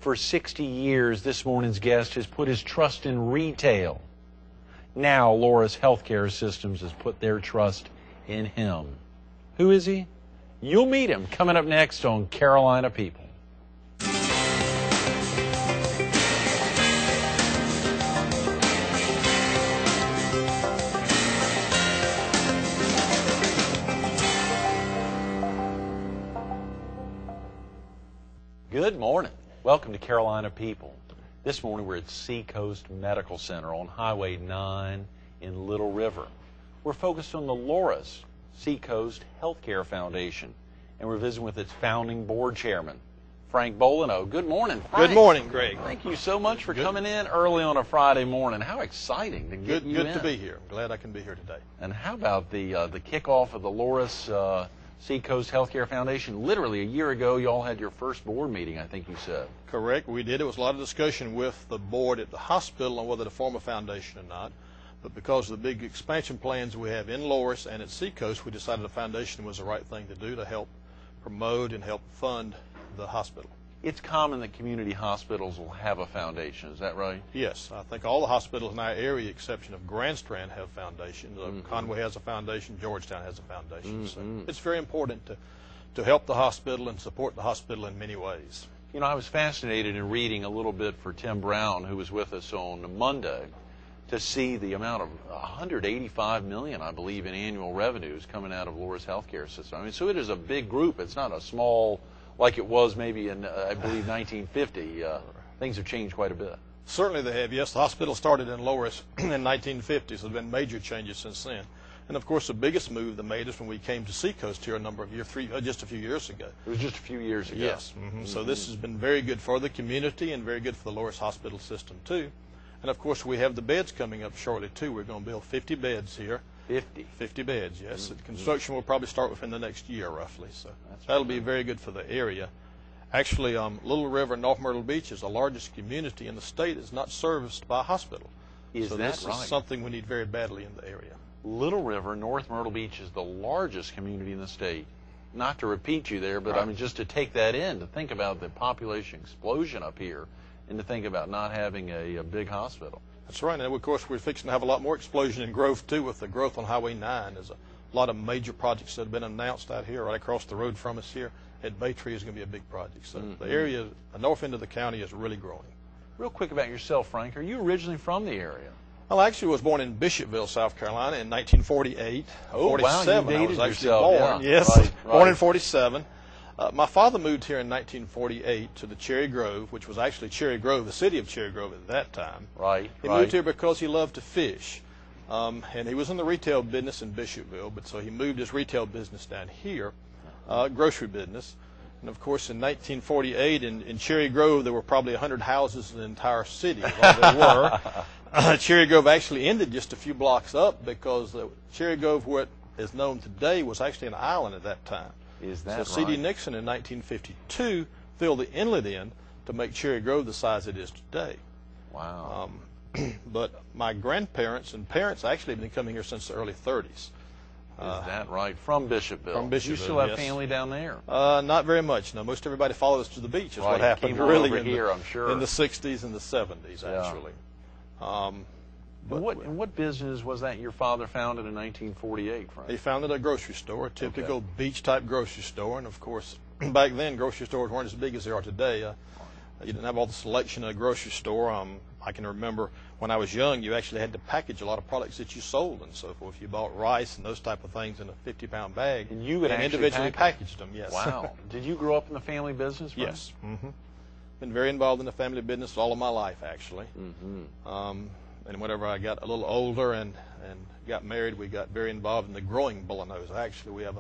For 60 years, this morning's guest has put his trust in retail. Now, Loris Healthcare Systems has put their trust in him. Who is he? You'll meet him coming up next on Carolina People. Good morning. Welcome to Carolina People. This morning we're at Seacoast Medical Center on Highway 9 in Little River. We're focused on the Loris Seacoast Healthcare Foundation, and we're visiting with its founding board chairman, Frank Boulineau. Good morning, Frank. Good morning, Greg. Thank you so much for coming in early on a Friday morning. How exciting to get you in. Good to be here. I'm glad I can be here today. And how about the kickoff of the Loris Seacoast Healthcare Foundation? Literally a year ago, you all had your first board meeting, I think you said. Correct. We did. It was a lot of discussion with the board at the hospital on whether to form a foundation or not. But because of the big expansion plans we have in Loris and at Seacoast, we decided a foundation was the right thing to do to help promote and help fund the hospital. It's common that community hospitals will have a foundation. Is that right? Yes. I think all the hospitals in our area, exception of Grand Strand, have foundations. Conway has a foundation. Georgetown has a foundation. So it's very important to help the hospital and support the hospital in many ways. You know, I was fascinated in reading a little bit for Tim Brown, who was with us on Monday, to see the amount of $185 million, I believe, in annual revenues coming out of Loris Healthcare System. I mean, so it is a big group. It's not a small, like it was maybe in, I believe, 1950. Things have changed quite a bit. Certainly they have, yes. The hospital started in Loris in 1950, so there have been major changes since then. And, of course, the biggest move that made us when we came to Seacoast here a number of years, just a few years ago. It was just a few years ago. Yes. So this has been very good for the community and very good for the Loris hospital system, too. And, of course, we have the beds coming up shortly, too. We're going to build 50 beds here. 50 beds, yes. Construction will probably start within the next year, roughly. So that'll be very good for the area. Actually, Little River, North Myrtle Beach is the largest community in the state that's not serviced by a hospital. So this is something we need very badly in the area. Little River, North Myrtle Beach is the largest community in the state. Not to repeat you there, but I mean, just to take that in, to think about the population explosion up here, and to think about not having a big hospital. That's right. And, of course, we're fixing to have a lot more explosion and growth, too, with the growth on Highway 9. There's a lot of major projects that have been announced out here, right across the road from us here. At Baytree is going to be a big project. So the area, the north end of the county, is really growing. Real quick about yourself, Frank. Are you originally from the area? Well, I actually was born in Bishopville, South Carolina in 1948. Oh, 47, wow, you dated I was actually yourself. born. Yeah. Yes, right. Born in 47. My father moved here in 1948 to the Cherry Grove, which was actually Cherry Grove, the city of Cherry Grove at that time. He moved here because he loved to fish. And he was in the retail business in Bishopville, but so he moved his retail business down here, grocery business. And, of course, in 1948 in Cherry Grove, there were probably 100 houses in the entire city. Well, there were. Cherry Grove actually ended just a few blocks up because Cherry Grove, where it is known today, was actually an island at that time. Is that so C.D. Nixon in 1952 filled the inlet in to make Cherry Grove the size it is today. Wow. But my grandparents and parents actually have been coming here since the early 30s. Is that right? From Bishopville. From Bishopville, you still have family down there? Not very much. No, most everybody followed us to the beach. Is what happened Came really over in here, the, I'm sure. in the 60s and the 70s, actually. What business was that your father founded in 1948, Frank? He founded a grocery store, a typical beach-type grocery store. And, of course, back then, grocery stores weren't as big as they are today. You didn't have all the selection in a grocery store. I can remember when I was young, you actually had to package a lot of products that you sold and so forth. You bought rice and those type of things in a 50-pound bag. And you would actually individually package them, yes. Wow. Did you grow up in the family business, Frank? Yes. Been very involved in the family business all of my life, actually. And whenever I got a little older and got married, we got very involved in the growing Boulineaus. Actually, we have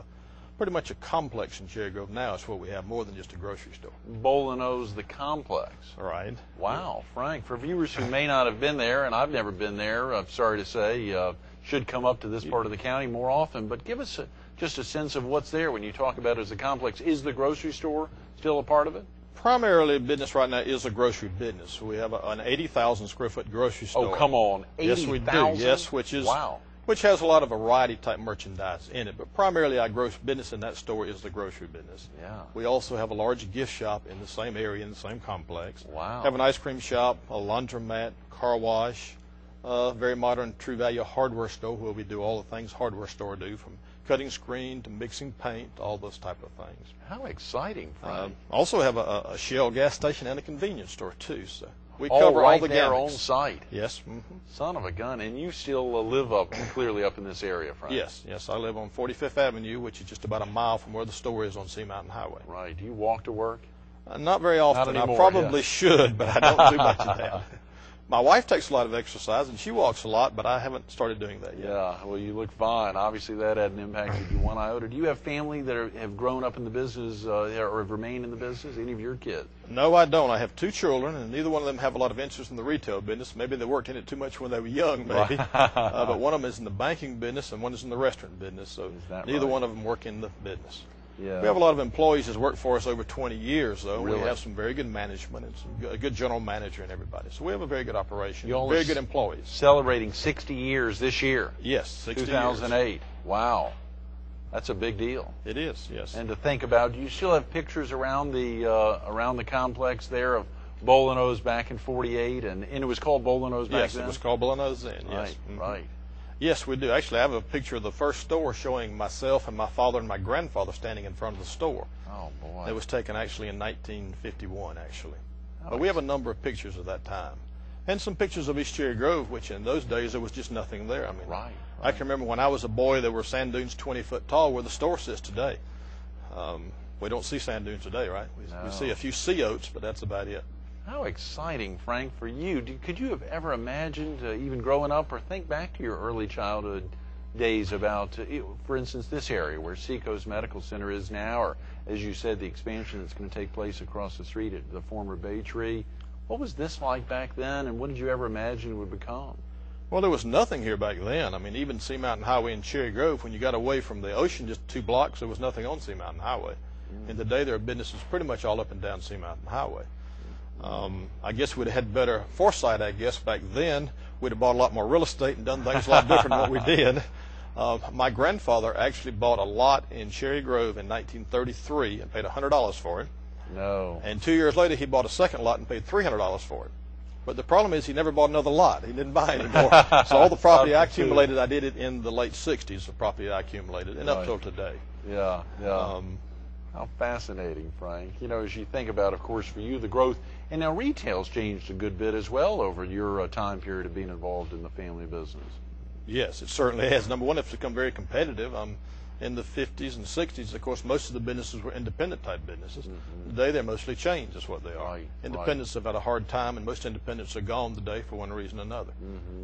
pretty much a complex in Cherry Grove now. It's where we have more than just a grocery store. Boulineau's the complex. Right. Wow, Frank. For viewers who may not have been there, and I've never been there, I'm sorry to say, should come up to this part of the county more often. But give us just a sense of what's there when you talk about it as a complex. Is the grocery store still a part of it? Primarily, business right now is a grocery business. We have an 80,000 square foot grocery store. Oh, come on. 80,000? Yes, we do. Yes, which is wow. which has a lot of variety type merchandise in it. But primarily our business in that store is the grocery business. Yeah. We also have a large gift shop in the same area, in the same complex. Wow. Have an ice cream shop, a laundromat, car wash, very modern True Value hardware store where we do all the things hardware store do, from cutting screen to mixing paint, all those type of things. How exciting, Frank. Also have a Shell gas station and a convenience store too. So we all cover right all the there gamuts. on site. Yes. Son of a gun. And you still live clearly up in this area, Frank? Yes. I live on 45th Avenue, which is just about a mile from where the store is on Sea Mountain Highway. Right. Do you walk to work? Not very often. Not anymore, I probably should, but I don't do much of that. My wife takes a lot of exercise, and she walks a lot, but I haven't started doing that yet. Yeah, well, you look fine. Obviously, that hadn't impacted you one iota. Do you have family that have grown up in the business or have remained in the business? Any of your kids? No, I don't. I have 2 children, and neither one of them have a lot of interest in the retail business. Maybe they worked in it too much when they were young, maybe. But one of them is in the banking business, and one is in the restaurant business, so neither one of them work in the business. Yeah. We have a lot of employees that's worked for us over 20 years, though. Really? We have some very good management and a good general manager and everybody. So we have a very good operation, You all very are good employees. Celebrating 60 years this year. Yes, 60 2008. years. Wow. That's a big deal. It is, yes. And to think about, do you still have pictures around the complex there of Boulineau's back in '48, and it was called Boulineau's back then? Yes, it was called Boulineau's then, Right, yes. right. Yes, we do. Actually, I have a picture of the first store showing myself and my father and my grandfather standing in front of the store. Oh, boy. It was taken actually in 1951, actually. But we have a number of pictures of that time. And some pictures of East Cherry Grove, which in those days there was just nothing there. I mean, Right. I can remember when I was a boy, there were sand dunes 20 foot tall where the store sits today. We don't see sand dunes today, right? We see a few sea oats, but that's about it. How exciting, Frank, for you. Could you have ever imagined, even growing up, or think back to your early childhood days about, for instance, this area where Seacoast Medical Center is now, or, as you said, the expansion that's going to take place across the street at the former Bay Tree? What was this like back then, and what did you ever imagine it would become? Well, there was nothing here back then. I mean, even Sea Mountain Highway in Cherry Grove, when you got away from the ocean just 2 blocks, there was nothing on Sea Mountain Highway. And today there are businesses pretty much all up and down Sea Mountain Highway. I guess we'd have had better foresight, I guess, back then. We'd have bought a lot more real estate and done things a lot different than what we did. My grandfather actually bought a lot in Cherry Grove in 1933 and paid $100 for it. No. And 2 years later, he bought a second lot and paid $300 for it. But the problem is he never bought another lot. He didn't buy any more. So all the property I accumulated, I did it in the late 60s, the property I accumulated, and up till today. Yeah, yeah. How fascinating, Frank. You know, as you think about, of course, for you, the growth, and now retail's changed a good bit as well over your time period of being involved in the family business. Yes, it certainly has. Number one, it's become very competitive. In the 50s and 60s, of course, most of the businesses were independent-type businesses. Today, they're mostly chains, is what they are. Right, Independents have had a hard time, and most independents are gone today for one reason or another.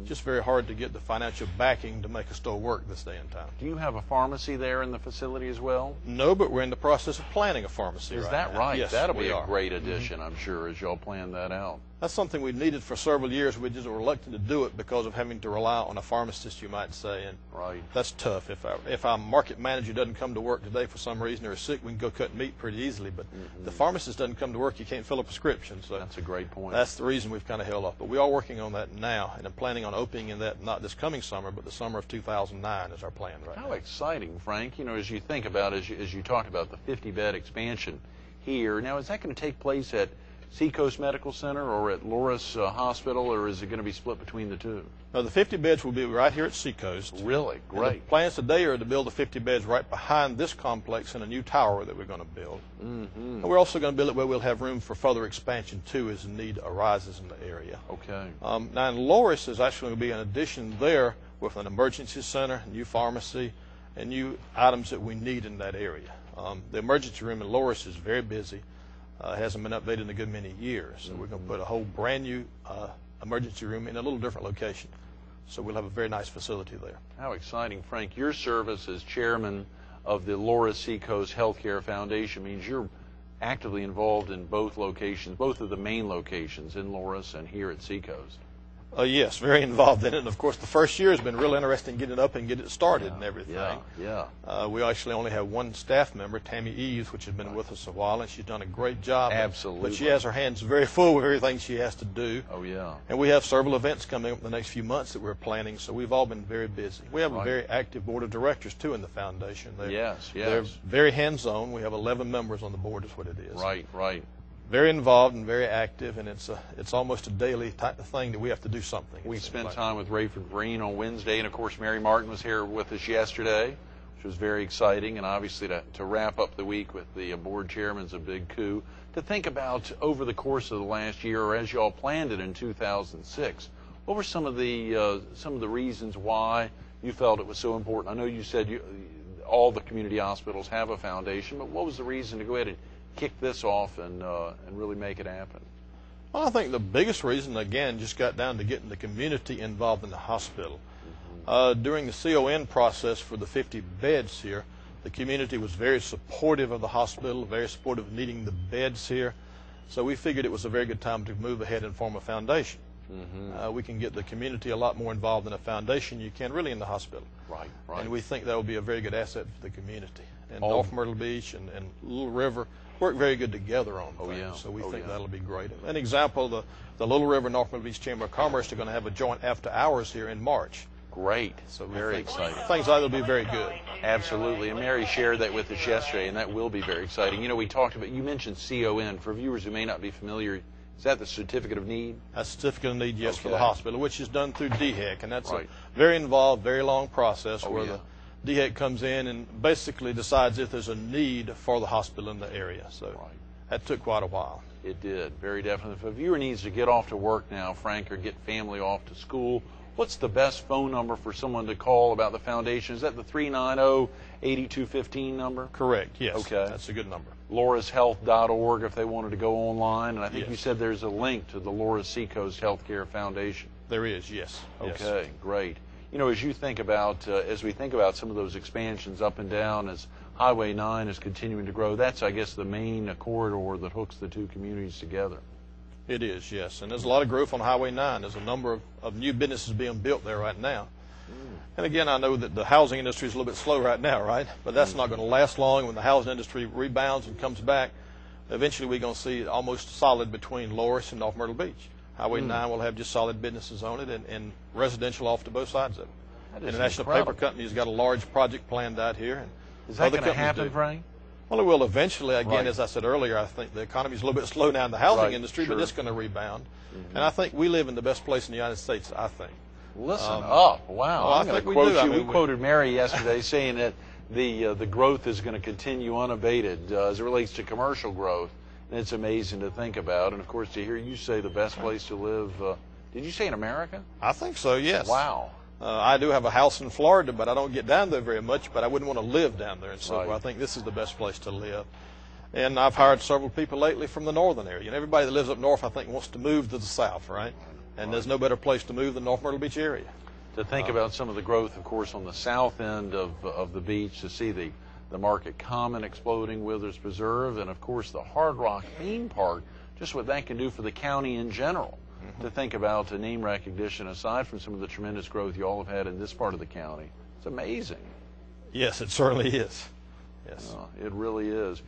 It's just very hard to get the financial backing to make a store work this day and time. Do you have a pharmacy there in the facility as well? No, but we're in the process of planning a pharmacy Is right that now. right? Yes, That'll be we a are. great addition, I'm sure, as y'all plan that out. That's something we needed for several years. We just were reluctant to do it because of having to rely on a pharmacist, you might say. And Right. that's tough. If our market manager doesn't come to work today for some reason or is sick, we can go cut meat pretty easily. But the pharmacist doesn't come to work, you can't fill a prescription. So That's a great point. that's the reason we've kind of held off. But we are working on that now, and I'm planning on opening in that not this coming summer, but the summer of 2009 is our plan right now. How exciting, Frank. You know, as you think about, as you talked about the 50-bed expansion here, now is that going to take place at Seacoast Medical Center or at Loris Hospital, or is it going to be split between the two? Now, the 50 beds will be right here at Seacoast. Really? And Great. the plans today are to build the 50 beds right behind this complex in a new tower that we're going to build. And we're also going to build it where we'll have room for further expansion, too, as the need arises in the area. Okay. Now, in Loris is actually going to be an addition there with an emergency center, new pharmacy, and new items that we need in that area. The emergency room in Loris is very busy. Hasn't been updated in a good many years. So we're going to put a whole brand new emergency room in a little different location. So we'll have a very nice facility there. How exciting, Frank. Your service as chairman of the Loris Seacoast Healthcare Foundation means you're actively involved in both locations, both of the main locations in Loris and here at Seacoast. Yes, very involved in it. And of course, the first year has been real interesting getting it up and getting it started and everything. We actually only have one staff member, Tammy Eves, which has been with us a while, and she's done a great job. Absolutely. But she has her hands very full with everything she has to do. Oh, yeah. And we have several events coming up in the next few months that we're planning, so we've all been very busy. We have a very active board of directors, too, in the foundation. They're very hands-on. We have 11 members on the board is what it is. Right. Very involved and very active, and it's almost a daily type of thing that we have to do something. We spent time with Rayford Green on Wednesday, and of course Mary Martin was here with us yesterday, which was very exciting, and obviously to wrap up the week with the board chairman's a big coup. To think about over the course of the last year, or as you all planned it in 2006, what were some of the reasons why you felt it was so important? I know you said all the community hospitals have a foundation, but what was the reason to go ahead and kick this off and really make it happen? Well, I think the biggest reason, again, just got down to getting the community involved in the hospital. During the CON process for the 50 beds here, the community was very supportive of the hospital, very supportive of needing the beds here. So we figured it was a very good time to move ahead and form a foundation. We can get the community a lot more involved in a foundation you can really in the hospital. Right. And we think that will be a very good asset for the community. And North Myrtle Beach and Little River work very good together on things. So we think that'll be great. An example, the Little River North Myrtle Beach Chamber of Commerce are going to have a joint after hours here in March. Great. So very exciting. Things like that will be very good. Absolutely. And Mary shared that with us yesterday, and that will be very exciting. You know, we talked about, you mentioned CON. For viewers who may not be familiar, is that the Certificate of Need? A Certificate of Need, yes, for the hospital, which is done through DHEC. And that's a very involved, very long process where the DHEC comes in and basically decides if there's a need for the hospital in the area. So that took quite a while. It did, very definitely. If a viewer needs to get off to work now, Frank, or get family off to school, what's the best phone number for someone to call about the foundation? Is that the 390-8215 number? Correct, yes. Okay. That's a good number. laurashealth.org if they wanted to go online. And I think you said there's a link to the Laura's Seacoast Healthcare Foundation. There is, yes. Okay, great. You know, as we think about some of those expansions up and down, as Highway 9 is continuing to grow, that's, I guess, the main corridor that hooks the two communities together. It is, yes. And there's a lot of growth on Highway 9. There's a number of new businesses being built there right now. And again, I know that the housing industry is a little bit slow right now, right? But that's not going to last long. When the housing industry rebounds and comes back, eventually we're going to see almost solid between Loris and North Myrtle Beach. Highway 9 will have just solid businesses on it and residential off to both sides of it. International Paper Company has got a large project planned out here. And is that going to happen, Frank? Well, it will eventually. Again, as I said earlier, I think the economy is a little bit slow now in the housing industry, but it's going to rebound. And I think we live in the best place in the United States, I think. Listen up. Wow. Well, I'm going to quote you. We quoted Mary yesterday saying that the growth is going to continue unabated as it relates to commercial growth. And it's amazing to think about. And, of course, to hear you say the best place to live, did you say in America? I think so, yes. Wow. I do have a house in Florida, but I don't get down there very much, but I wouldn't want to live down there. And so I think this is the best place to live. And I've hired several people lately from the northern area. You know, everybody that lives up north, I think, wants to move to the south, right? And there's no better place to move than North Myrtle Beach area. To think about some of the growth, of course, on the south end of the beach, to see the Market Common exploding, Withers Preserve, and, of course, the Hard Rock theme park, just what that can do for the county in general. To think about a name recognition, aside from some of the tremendous growth you all have had in this part of the county. It's amazing. Yes, it certainly is. Yes. It really is.